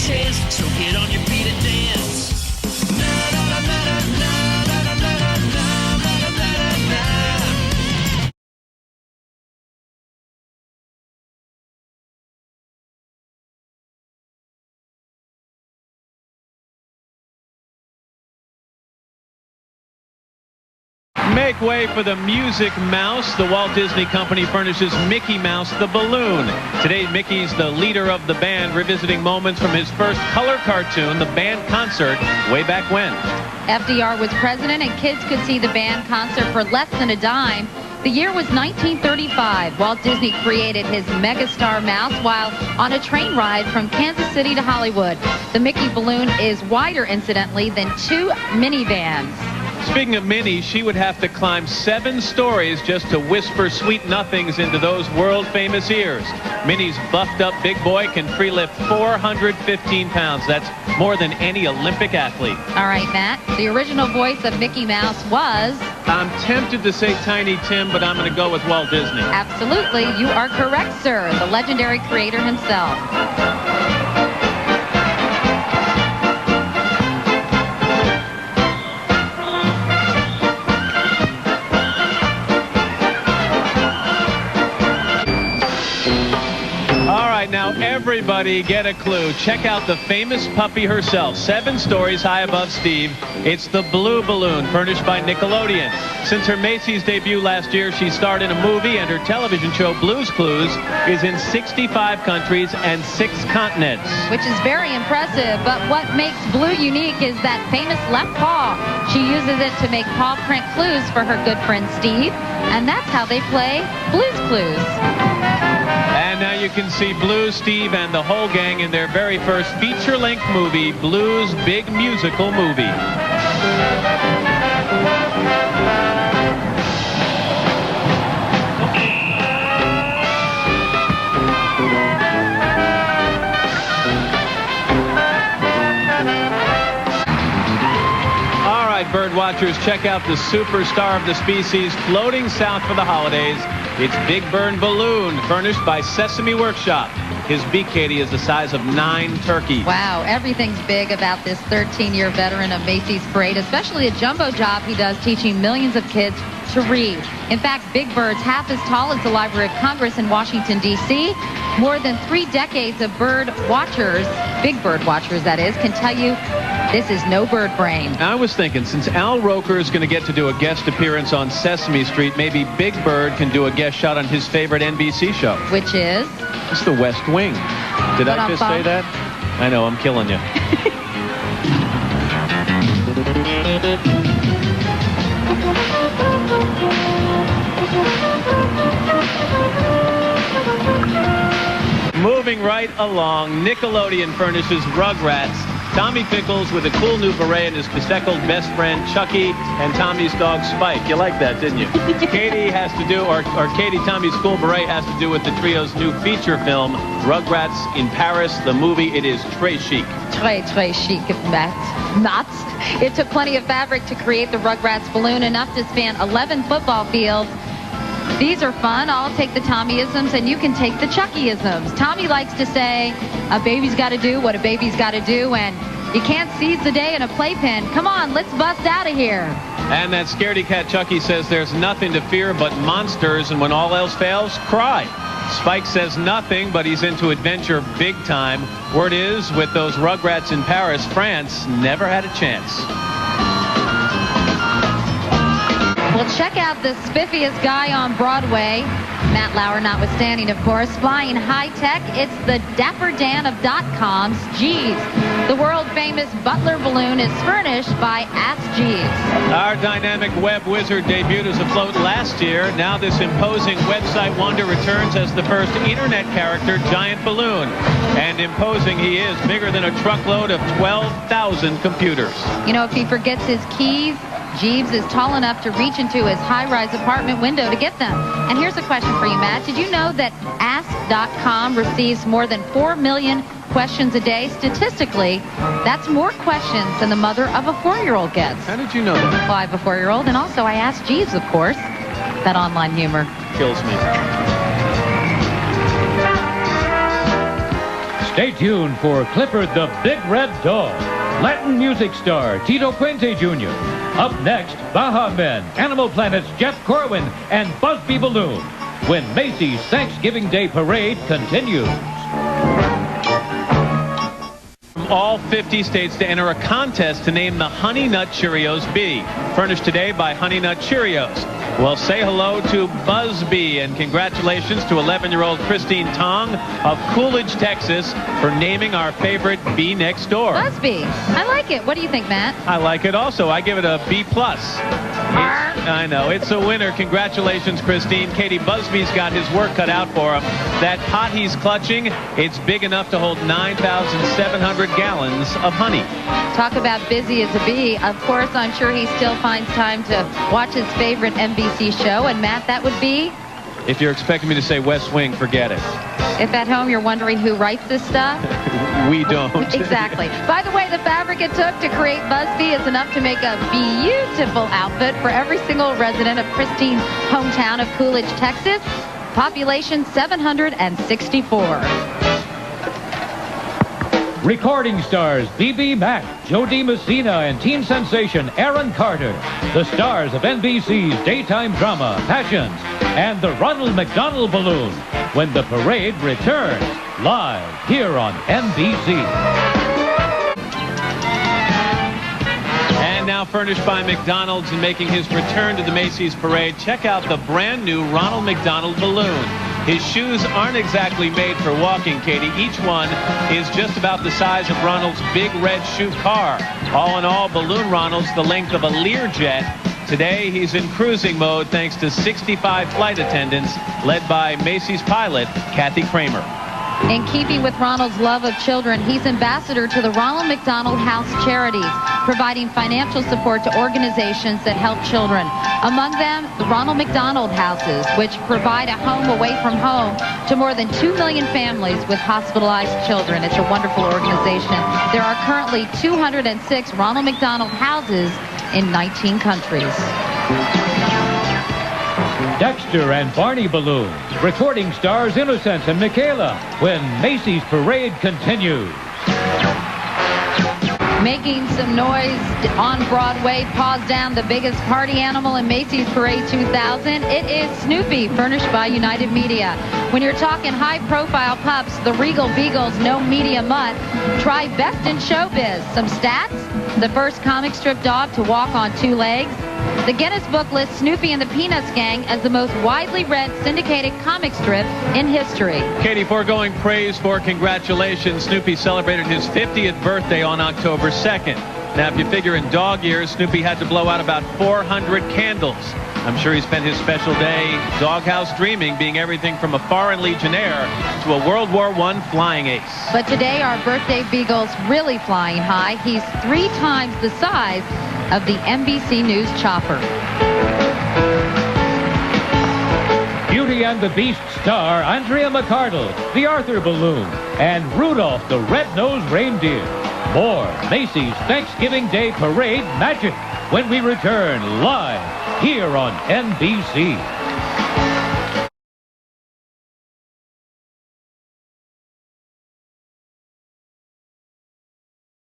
chance, so get on your feet and dance. Make way for the Music Mouse. The Walt Disney Company furnishes Mickey Mouse the balloon. Today, Mickey's the leader of the band, revisiting moments from his first color cartoon, the band concert, way back when. FDR was president, and kids could see the band concert for less than a dime. The year was 1935. Walt Disney created his megastar mouse while on a train ride from Kansas City to Hollywood. The Mickey balloon is wider, incidentally, than 2 minivans. Speaking of Minnie, she would have to climb 7 stories just to whisper sweet nothings into those world-famous ears. Minnie's buffed-up big boy can free lift 415 pounds. That's more than any Olympic athlete. All right, Matt. The original voice of Mickey Mouse was... I'm tempted to say Tiny Tim, but I'm going to go with Walt Disney. Absolutely. You are correct, sir. The legendary creator himself. Now everybody get a clue. Check out the famous puppy herself, 7 stories high above Steve. It's the Blue Balloon, furnished by Nickelodeon. Since her Macy's debut last year, she starred in a movie, and her television show Blue's Clues is in 65 countries and 6 continents. Which is very impressive, but what makes Blue unique is that famous left paw. She uses it to make paw print clues for her good friend Steve, and that's how they play Blue's Clues. And now you can see Blue, Steve, and the whole gang in their very first feature-length movie, Blue's Big Musical Movie. All right, bird watchers, check out the superstar of the species floating south for the holidays. It's Big Bird Balloon, furnished by Sesame Workshop. His beak, Katie, is the size of 9 turkeys. Wow, everything's big about this 13-year veteran of Macy's Parade, especially a jumbo job he does teaching millions of kids to read. In fact, Big Bird's half as tall as the Library of Congress in Washington, D.C. More than 3 decades of bird watchers, big bird watchers that is, can tell you this is no bird brain. I was thinking, since Al Roker is going to get to do a guest appearance on Sesame Street, maybe Big Bird can do a guest shot on his favorite NBC show. Which is? It's The West Wing. Did I just say that? I know, I'm killing you. Moving right along, Nickelodeon furnishes Rugrats. Tommy Pickles with a cool new beret and his bespectacled best friend Chucky and Tommy's dog Spike. You like that, didn't you? Katie has to do, or Katie, Tommy's cool beret has to do with the trio's new feature film, Rugrats in Paris. The movie, it is très chic. Très chic, Matt. It took plenty of fabric to create the Rugrats balloon, enough to span 11 football fields. These are fun. I'll take the Tommyisms and you can take the Chuckyisms. Tommy likes to say, a baby's got to do what a baby's got to do, and you can't seize the day in a playpen. Come on, let's bust out of here. And that scaredy cat Chucky says there's nothing to fear but monsters, and when all else fails, cry. Spike says nothing, but he's into adventure big time. Word is, with those Rugrats in Paris, France never had a chance. Well, check out the spiffiest guy on Broadway, Matt Lauer notwithstanding, of course, flying high-tech. It's the Dapper Dan of .coms, Jeeves. The world-famous Butler balloon is furnished by Ask Jeeves. Our dynamic web wizard debuted as a float last year. Now this imposing website wonder returns as the first internet character giant balloon. And imposing he is, bigger than a truckload of 12,000 computers. You know, if he forgets his keys, Jeeves is tall enough to reach into his high-rise apartment window to get them. And here's a question for you, Matt. Did you know that Ask.com receives more than 4 million questions a day? Statistically, that's more questions than the mother of a 4-year-old gets. How did you know that? Well, I have a 4-year-old, and also I asked Jeeves, of course. That online humor kills me. Stay tuned for Clifford the Big Red Dog, Latin music star Tito Puente Jr. Up next, Baja Men, Animal Planet's Jeff Corwin, and Busby Balloon, when Macy's Thanksgiving Day Parade continues. From all 50 states to enter a contest to name the Honey Nut Cheerios Bee, furnished today by Honey Nut Cheerios. Well, say hello to Busby and congratulations to 11-year-old Christine Tong of Coolidge, Texas, for naming our favorite bee next door. Busby. I like it. What do you think, Matt? I like it also. I give it a B+. I know. It's a winner. Congratulations, Christine. Katie, Busby's got his work cut out for him. That pot he's clutching, it's big enough to hold 9,700 gallons of honey. Talk about busy as a bee. Of course, I'm sure he still finds time to watch his favorite NBC show. And, Matt, that would be? If you're expecting me to say West Wing, forget it. If at home you're wondering who writes this stuff? We don't. Exactly. By the way, the fabric it took to create Busby is enough to make a beautiful outfit for every single resident of Christine's hometown of Coolidge, Texas. Population 764. Recording stars B.B. Mack, Jody Messina, and teen sensation Aaron Carter. The stars of NBC's daytime drama, Passions, and the Ronald McDonald Balloon, when the parade returns live here on NBC. And now furnished by McDonald's and making his return to the Macy's parade, check out the brand new Ronald McDonald Balloon. His shoes aren't exactly made for walking, Katie. Each one is just about the size of Ronald's big red shoe car. All in all, Balloon Ronald's the length of a Learjet. Today, he's in cruising mode thanks to 65 flight attendants led by Macy's pilot, Kathy Kramer. In keeping with Ronald's love of children, he's ambassador to the Ronald McDonald House Charities, providing financial support to organizations that help children. Among them, the Ronald McDonald Houses, which provide a home away from home to more than 2 million families with hospitalized children. It's a wonderful organization. There are currently 206 Ronald McDonald Houses in 19 countries. Dexter and Barney Balloon, recording stars Innocence and Michaela, when Macy's parade continues. Making some noise on Broadway, paws down the biggest party animal in Macy's Parade 2000. It is Snoopy, furnished by United Media. When you're talking high-profile pups, the Regal Beagle's no media mutt, try Best in Showbiz. Some stats: the first comic strip dog to walk on 2 legs. The Guinness Book lists Snoopy and the Peanuts Gang as the most widely read syndicated comic strip in history. Katie, foregoing praise for congratulations, Snoopy celebrated his 50th birthday on October 2nd. Now, if you figure in dog years, Snoopy had to blow out about 400 candles. I'm sure he spent his special day doghouse dreaming, being everything from a foreign legionnaire to a World War I flying ace. But today, our birthday beagle's really flying high. He's 3 times the size of the NBC News chopper. Beauty and the Beast star Andrea McArdle, the Arthur Balloon, and Rudolph the Red-Nosed Reindeer. More Macy's Thanksgiving Day Parade magic when we return live here on NBC.